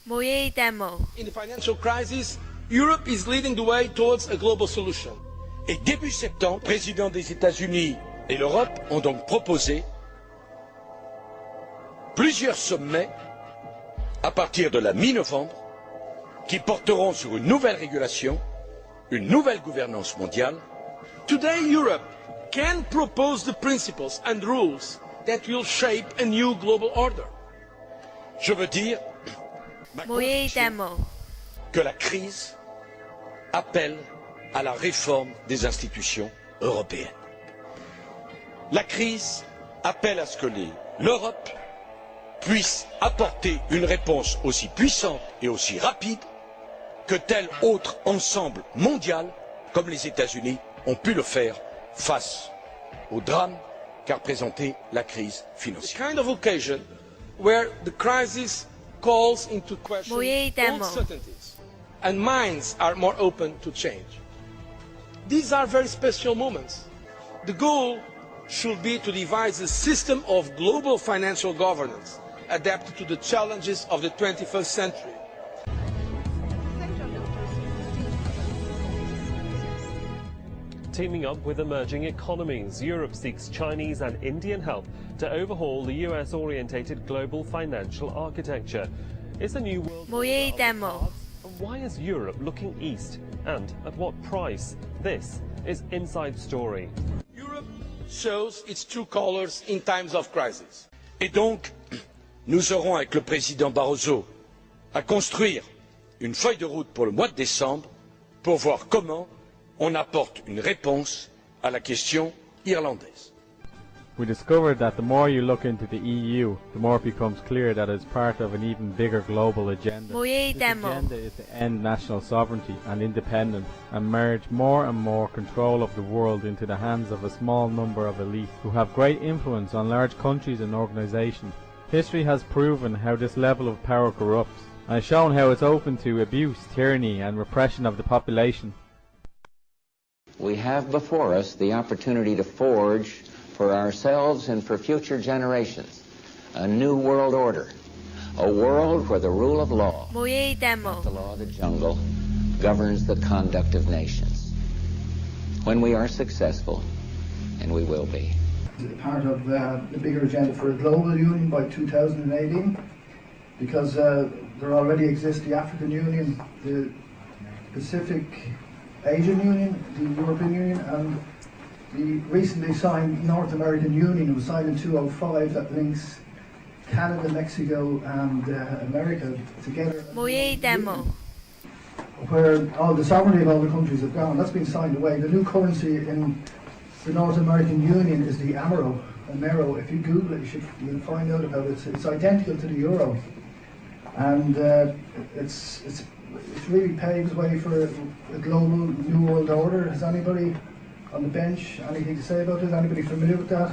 In the financial crisis, Europe is leading the way towards a global solution. Et début septembre, le président des États-Unis et l'Europe ont donc proposé plusieurs sommets à partir de la mi-novembre qui porteront sur une nouvelle régulation, une nouvelle gouvernance mondiale. Today, Europe can propose the principles and rules that will shape a new global order. Je veux dire que la crise appelle à la réforme des institutions européennes. La crise appelle à ce que l'Europe puisse apporter une réponse aussi puissante et aussi rapide que tel autre ensemble mondial, comme les États-Unis, ont pu le faire face au drame qu'a représenté la crise financière. The kind of occasion where the crisis calls into question old certainties and minds are more open to change. These are very special moments. The goal should be to devise a system of global financial governance adapted to the challenges of the 21st century. Teaming up with emerging economies, Europe seeks Chinese and Indian help to overhaul the US-orientated global financial architecture. It's a new world order. And why is Europe looking east? And at what price? This is Inside Story. Europe shows its true colors in times of crisis. Et donc, nous aurons avec le président Barroso à construire une feuille de route pour le mois de décembre pour voir comment on apporte une réponse à la question irlandaise. We discovered that the more you look into the EU, the more it becomes clear that it's part of an even bigger global agenda. This agenda is to end national sovereignty and independence and merge more and more control of the world into the hands of a small number of elites who have great influence on large countries and organisations. History has proven how this level of power corrupts and has shown how it's open to abuse, tyranny and repression of the population. We have before us the opportunity to forge for ourselves and for future generations a new world order, a world where the rule of law, not the law of the jungle, governs the conduct of nations. When we are successful, and we will be. Part of the bigger agenda for a global union by 2018, because there already exists the African Union, the Pacific Asian Union, the European Union, and the recently signed North American Union. It was signed in 2005 that links Canada, Mexico and America together. Where all the sovereignty of all the countries have gone. That's been signed away. The new currency in the North American Union is the Amero. If you Google it, you'll find out about it. It's identical to the euro. And it really paves way for a global new world order. Has anybody on the bench anything to say about it? Anybody familiar with that?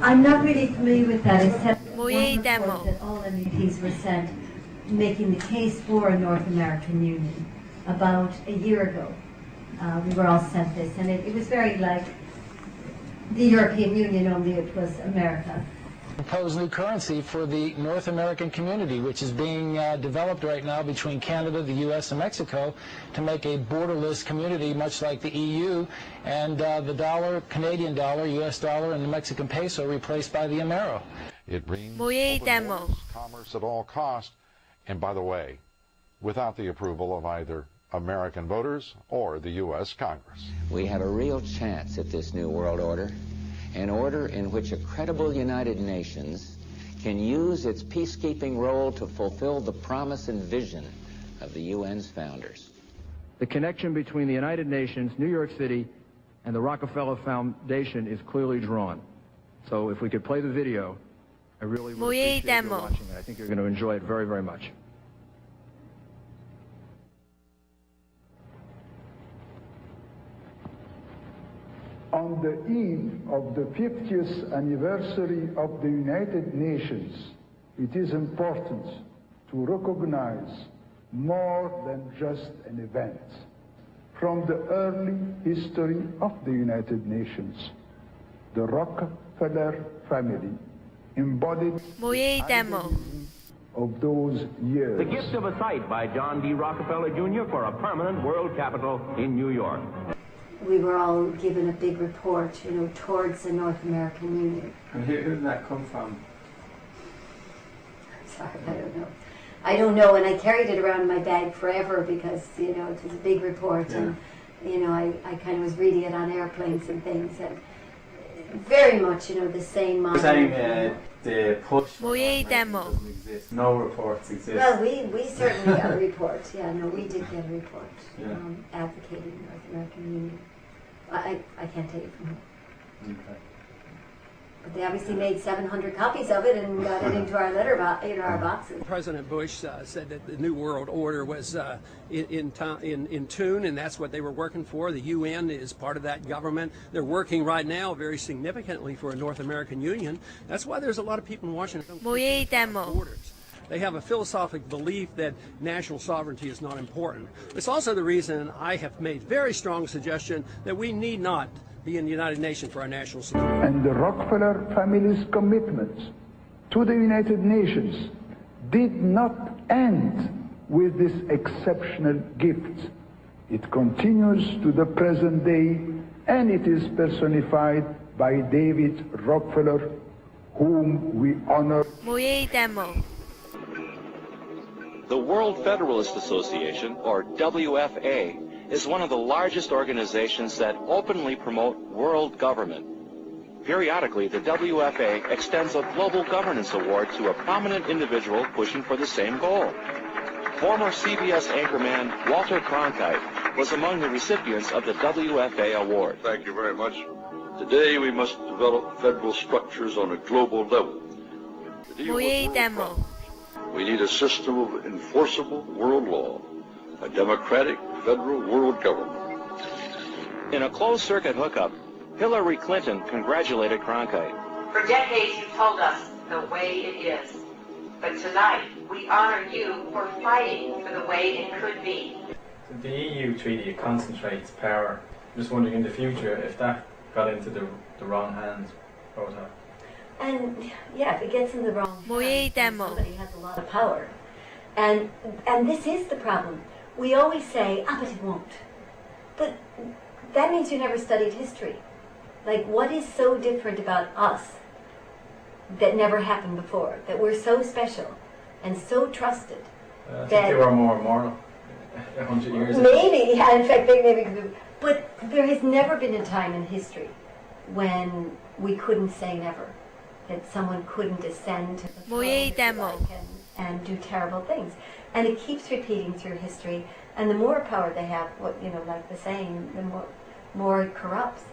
I'm not really familiar with that, except one report that all MEPs were sent making the case for a North American Union about a year ago. We were all sent this, and it was very like the European Union, only it was America. Propose new currency for the North American community, which is being developed right now between Canada, the U.S., and Mexico to make a borderless community, much like the EU, and the dollar, Canadian dollar, U.S. dollar, and the Mexican peso replaced by the Amero. It brings open commerce at all cost, and by the way, without the approval of either American voters or the U.S. Congress. We have a real chance at this new world order. An order in which a credible United Nations can use its peacekeeping role to fulfill the promise and vision of the UN's founders. The connection between the United Nations, New York City, and the Rockefeller Foundation is clearly drawn. So if we could play the video, I really would appreciate you watching it. I think you're going to enjoy it very, very much. On the eve of the 50th anniversary of the United Nations, it is important to recognize more than just an event. From the early history of the United Nations, the Rockefeller family embodied of those years. The gift of a site by John D. Rockefeller Jr. for a permanent world capital in New York. We were all given a big report, towards the North American Union. And who did that come from? Sorry, I don't know, and I carried it around in my bag forever because, it was a big report, and, I kind of was reading it on airplanes and things, and very much, the same model. You're saying the push doesn't exist, no reports exist. Well, we certainly got a report, we did get a report advocating the North American Union. I can't take it from here. Okay. But they obviously made 700 copies of it and got it into our our boxes. President Bush said that the New World Order was in tune, and that's what they were working for. The UN is part of that government. They're working right now very significantly for a North American Union. That's why there's a lot of people in Washington who don't borders. They have a philosophic belief that national sovereignty is not important. It's also the reason I have made very strong suggestion that we need not be in the United Nations for our national security. And the Rockefeller family's commitment to the United Nations did not end with this exceptional gift. It continues to the present day, and it is personified by David Rockefeller, whom we honor. The World Federalist Association, or WFA, is one of the largest organizations that openly promote world government. Periodically, the WFA extends a Global Governance Award to a prominent individual pushing for the same goal. Former CBS anchorman Walter Cronkite was among the recipients of the WFA award. Thank you very much. Today we must develop federal structures on a global level. To deal with world problems, we need a system of enforceable world law, a democratic federal world government. In a closed-circuit hookup, Hillary Clinton congratulated Cronkite. For decades you told us the way it is. But tonight, we honor you for fighting for the way it could be. The EU treaty concentrates power. I'm just wondering in the future if that got into the wrong hands, what would happen? And if it gets in the wrong hands, somebody has a lot of power. And this is the problem. We always say, but it won't. But that means you never studied history. Like, what is so different about us that never happened before? That we're so special and so trusted. I think they were more moral 100 years ago. Maybe, in fact, maybe. But there has never been a time in history when we couldn't say never. That someone couldn't ascend to the throne and do terrible things. And it keeps repeating through history. And the more power they have, like the saying, the more it corrupts.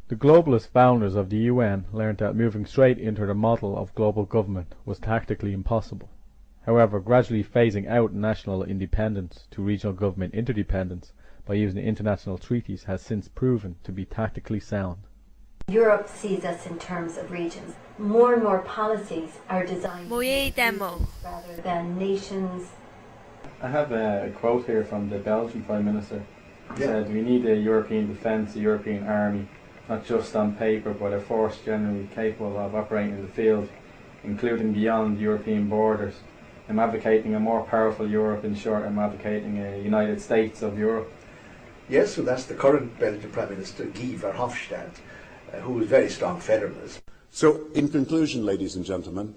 The globalist founders of the UN learned that moving straight into the model of global government was tactically impossible. However, gradually phasing out national independence to regional government interdependence by using international treaties has since proven to be tactically sound. Europe sees us in terms of regions. More and more policies are designed to be regions rather than nations. I have a quote here from the Belgian Prime Minister. He said, "We need a European defence, a European army, not just on paper, but a force generally capable of operating in the field, including beyond European borders. I'm advocating a more powerful Europe. In short, I'm advocating a United States of Europe." Yes, so that's the current Belgian Prime Minister, Guy Verhofstadt, who is very strong federalist. So, in conclusion, ladies and gentlemen,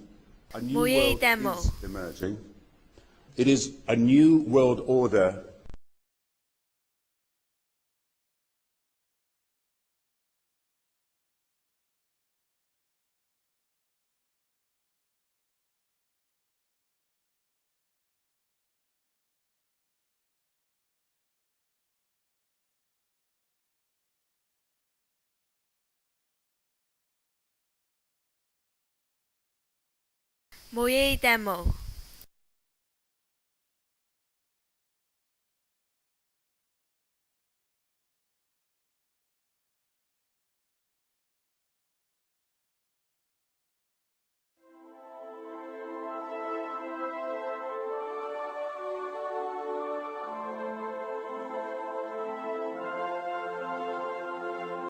a new world is emerging. It is a new world order. 모예의 데모